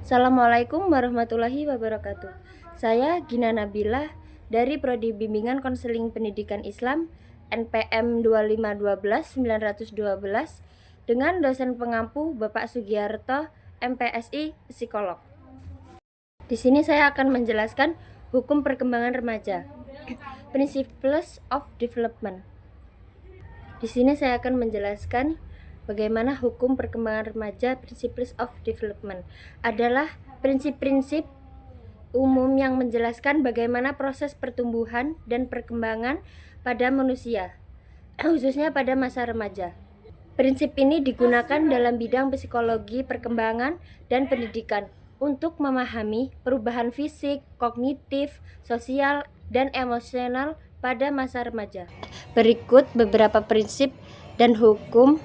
Assalamualaikum warahmatullahi wabarakatuh. Saya Gina Nabila dari Prodi Bimbingan Konseling Pendidikan Islam NPM 2512912 dengan dosen pengampu Bapak Sugiarto MPSI Psikolog. Di sini saya akan menjelaskan hukum perkembangan remaja, Principles of Development. Di sini saya akan menjelaskan bagaimana hukum perkembangan remaja. Principles of Development adalah prinsip-prinsip umum yang menjelaskan bagaimana proses pertumbuhan dan perkembangan pada manusia, khususnya pada masa remaja. Prinsip ini digunakan dalam bidang psikologi perkembangan dan pendidikan untuk memahami perubahan fisik, kognitif, sosial, dan emosional pada masa remaja. Berikut beberapa prinsip dan hukum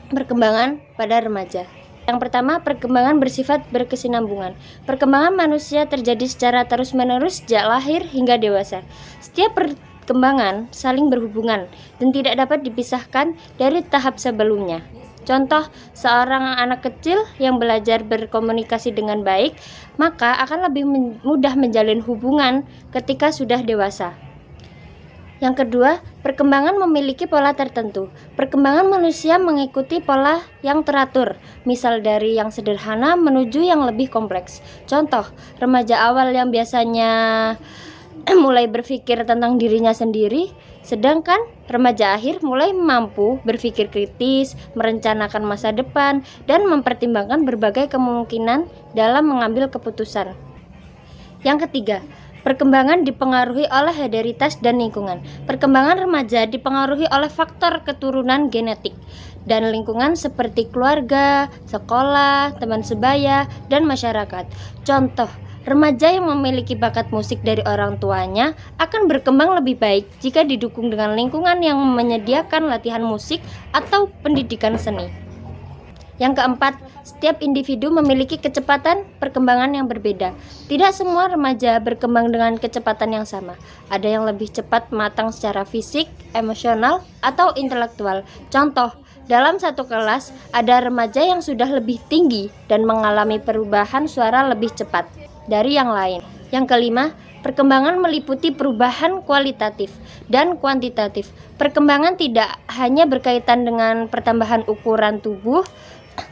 perkembangan pada remaja. Yang pertama, perkembangan bersifat berkesinambungan. Perkembangan manusia terjadi secara terus-menerus sejak lahir hingga dewasa. Setiap perkembangan saling berhubungan dan tidak dapat dipisahkan dari tahap sebelumnya. Contoh, seorang anak kecil yang belajar berkomunikasi dengan baik, maka akan lebih mudah menjalin hubungan ketika sudah dewasa. Yang kedua, perkembangan memiliki pola tertentu. Perkembangan manusia mengikuti pola yang teratur, misal dari yang sederhana menuju yang lebih kompleks. Contoh, remaja awal yang biasanya mulai berpikir tentang dirinya sendiri, sedangkan remaja akhir mulai mampu berpikir kritis, merencanakan masa depan, dan mempertimbangkan berbagai kemungkinan dalam mengambil keputusan. Yang ketiga, perkembangan dipengaruhi oleh hereditaritas dan lingkungan. Perkembangan remaja dipengaruhi oleh faktor keturunan genetik dan lingkungan seperti keluarga, sekolah, teman sebaya, dan masyarakat. Contoh, remaja yang memiliki bakat musik dari orang tuanya akan berkembang lebih baik jika didukung dengan lingkungan yang menyediakan latihan musik atau pendidikan seni. Yang keempat, setiap individu memiliki kecepatan perkembangan yang berbeda. Tidak semua remaja berkembang dengan kecepatan yang sama. Ada yang lebih cepat matang secara fisik, emosional, atau intelektual. Contoh, dalam satu kelas ada remaja yang sudah lebih tinggi dan mengalami perubahan suara lebih cepat dari yang lain. Yang kelima, perkembangan meliputi perubahan kualitatif dan kuantitatif. Perkembangan tidak hanya berkaitan dengan pertambahan ukuran tubuh,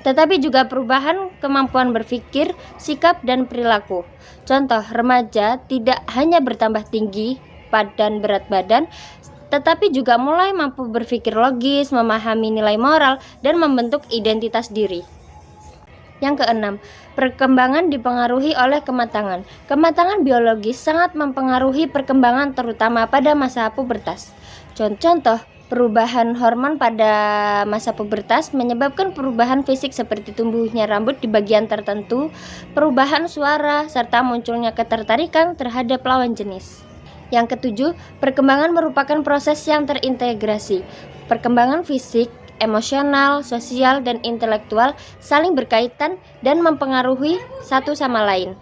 tetapi juga perubahan kemampuan berpikir, sikap, dan perilaku. Contoh, remaja tidak hanya bertambah tinggi dan berat badan, tetapi juga mulai mampu berpikir logis, memahami nilai moral, dan membentuk identitas diri. Yang keenam, perkembangan dipengaruhi oleh kematangan. Kematangan biologis sangat mempengaruhi perkembangan terutama pada masa pubertas. Contoh, perubahan hormon pada masa pubertas menyebabkan perubahan fisik seperti tumbuhnya rambut di bagian tertentu, perubahan suara, serta munculnya ketertarikan terhadap lawan jenis. Yang ketujuh, perkembangan merupakan proses yang terintegrasi. Perkembangan fisik, emosional, sosial, dan intelektual saling berkaitan dan mempengaruhi satu sama lain.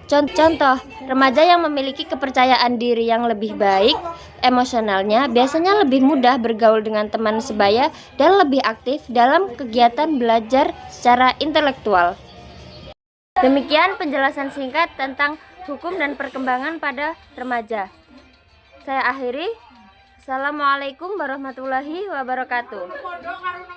Contoh, remaja yang memiliki kepercayaan diri yang lebih baik, emosionalnya biasanya lebih mudah bergaul dengan teman sebaya dan lebih aktif dalam kegiatan belajar secara intelektual. Demikian penjelasan singkat tentang hukum dan perkembangan pada remaja. Saya akhiri. Assalamualaikum warahmatullahi wabarakatuh.